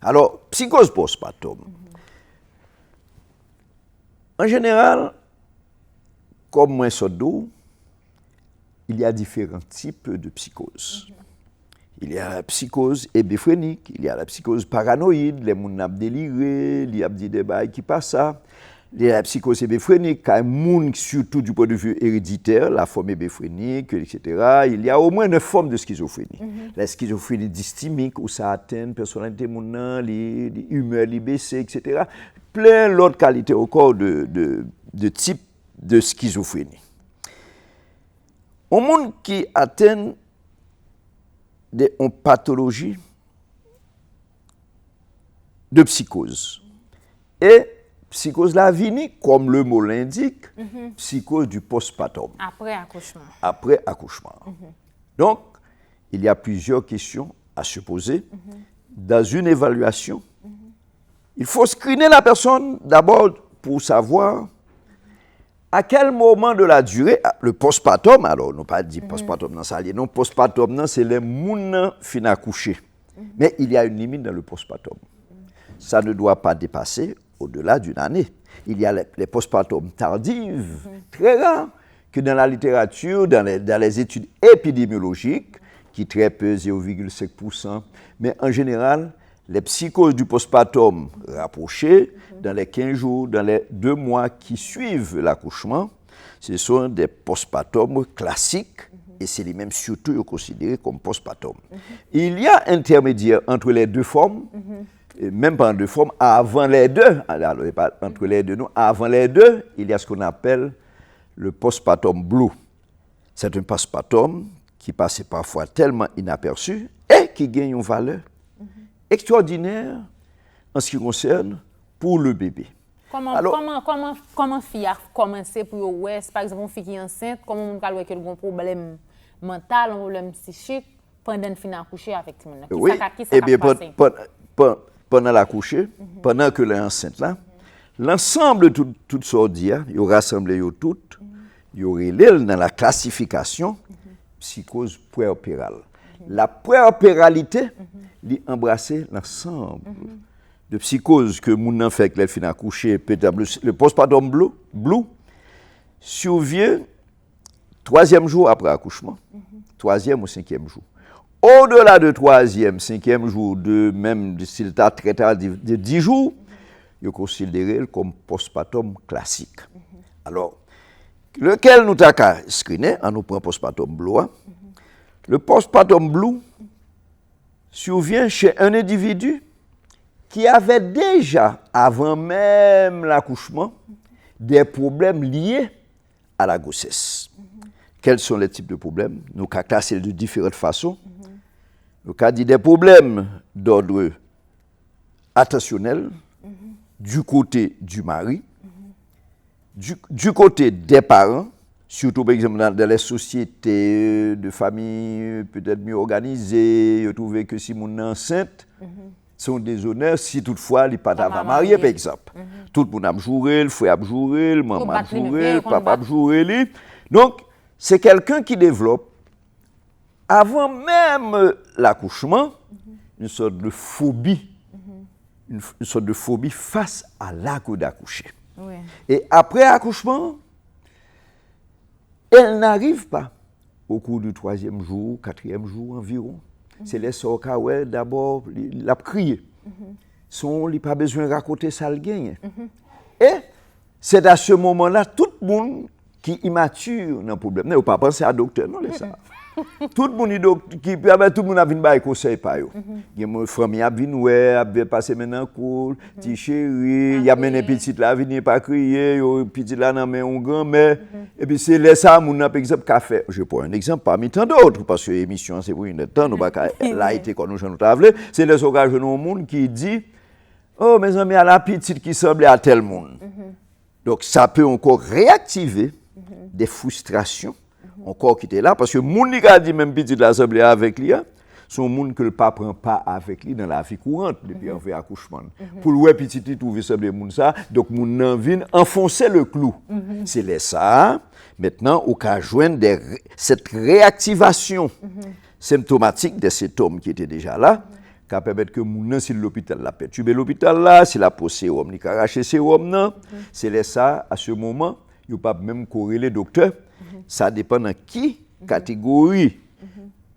Alors, psychose postpartum. En général, comme moi d'eau, il y a différents types de psychose. Il y a la psychose hébéphronique, il y a la psychose paranoïde, les gens ont déliré, il y a des débats qui passent ça. Il y a la psychose hébéphronique, quand un surtout du point de vue héréditaire, la forme hébéphronique, etc. Il y a au moins 9 formes de schizophrénie. La schizophrénie dysthymique, où ça atteint la personnalité, les humeurs, les baissées, etc. Plein d'autres qualités encore de type de schizophrénie. Au monde qui atteint une pathologie de psychose. Et psychose la vini, comme le mot l'indique, psychose du postpartum. Après accouchement. Après accouchement. Donc, il y a plusieurs questions à se poser. Dans une évaluation, il faut screener la personne d'abord pour savoir à quel moment de la durée, le postpartum, alors, nous pas dit postpartum dans ça, non, postpartum, c'est les gens fin accoucher. Mais il y a une limite dans le postpartum. Ça ne doit pas dépasser au-delà d'une année. Il y a les postpartum tardives, très rares, que dans la littérature, dans les études épidémiologiques, qui très peu, 0,5%, mais en général, les psychoses du postpartum rapprochées, dans les 15 jours, dans les 2 mois qui suivent l'accouchement, ce sont des postpartum classiques, et c'est les mêmes surtout considérés comme postpartum. Il y a intermédiaire entre les deux formes, et même pas en deux formes, avant les deux, alors pas entre les deux, non, avant les deux, il y a ce qu'on appelle le postpartum blue. C'est un postpartum qui passe parfois tellement inaperçu et qui gagne une valeur extraordinaire en ce qui concerne pour le bébé. Comment fille a commencé pour ouais, par exemple une fille qui est enceinte, comment on peut voir qu'elle a un problème mental, un problème psychique pendant une fin accoucher effectivement. Oui. Eh bien pendant l'accoucher, pendant que elle est enceinte là, l'ensemble de toutes sortes d'IA, il y aura rassemblé toutes, il y aurait dans la classification psychose préopérale. La préopéralité, il embrasser l'ensemble de psychose que moun nan fait que les fin accoucher, peut-être le postpartum blue survient 3e jour après accouchement, 3e ou 5e jour. Au-delà de 3e, 5e jour, même si le tas très tardif de 10 jours, il est considéré comme postpartum classique. Alors, lequel nous avons screené, on nous prend postpartum blue. Le postpartum blue survient chez un individu qui avait déjà, avant même l'accouchement, des problèmes liés à la grossesse. Quels sont les types de problèmes? Nous avons classé de différentes façons. Nous avons dit des problèmes d'ordre attentionnel, du côté du mari, du côté des parents, surtout par exemple dans les sociétés de famille peut-être mieux organisées, vous trouvez que si mon enceinte sont des honneurs si toutefois il pas pas marié par exemple. Tout le monde a joué, le frère a joué, le maman a joué, le papa a joué. Donc c'est quelqu'un qui développe avant même l'accouchement une sorte de phobie, une sorte de phobie face à l'acte d'accoucher. Oui. Et après accouchement, elle n'arrive pas au cours du 3e jour, 4e jour environ. C'est les sorts qui d'abord, il a crié. Il n'a pas besoin de raconter ça, le gagne. Et c'est à ce moment-là, tout le monde qui est immature dans le problème. Ne pas penser à docteur, non, c'est ça. Tout le monde tout le monde a vu un conseil par eux. Il y a une famille a vu a passé maintenant cool, petit chéri, il y a mené petit là venir pas crier, petit là nan mais on grand-mère et puis c'est là ça mon par exemple café. Je prends un exemple parmi tant d'autres parce que l'émission c'est pour une temps nous pas là été quand nous nous travler, c'est les occasions au monde qui dit oh mes amis à la petite qui semble à tel monde. Donc ça peut encore réactiver des frustrations encore qui était là, parce que moun qui a dit même petit de l'assemblée avec lui, son monde que le pape prend pas avec lui dans la vie courante depuis un fait accouchement. Pour le petit il trouve semblé moun ça, donc moun nan vinn enfoncer le clou. C'est là ça. Maintenant au cas joindre cette réactivation symptomatique des symptômes qui étaient déjà là, qui permettent que mon si l'hôpital l'a perturbé l'hôpital là, si la pose sérum, il a arraché sérum non, c'est là ça à ce moment, il pas même corréler docteur, ça dépend de qui catégorie.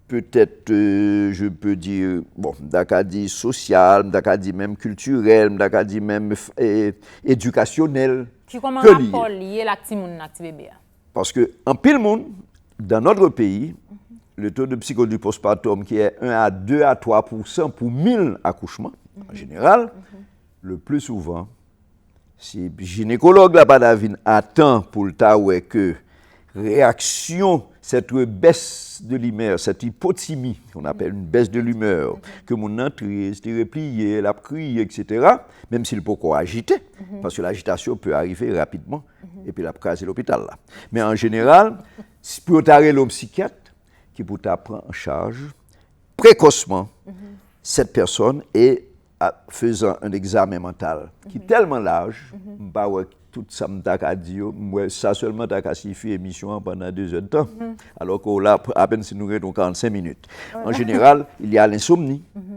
Peut-être, je peux dire, bon, d'accord dit social, d'accord dit même culturel, d'accord dit même éducationnel. Qui comment rapport lié la petite moun, la petite bébé? Parce que en pile monde, dans notre pays, le taux de psychose du postpartum qui est 1 à 2 à 3% pour 1000 accouchements, en général, le plus souvent, si le gynécologue là Badavine attend pour le temps que réaction, cette baisse de l'humeur, cette hypothymie, qu'on appelle une baisse de l'humeur, que mon entrée, c'était replié, la crié, etc., même s'il peut encore agiter, parce que l'agitation peut arriver rapidement, et puis la craser l'hôpital là. Mais en général, pour t'arrêter l'homme psychiatre, qui peut prendre en charge précocement cette personne et faisant un examen mental qui est tellement large, tout ça m'a dit, ça seulement t'a suffi émission pendant 2 heures de temps, alors que là, à peine si nous avons 45 minutes. En général, il y a l'insomnie.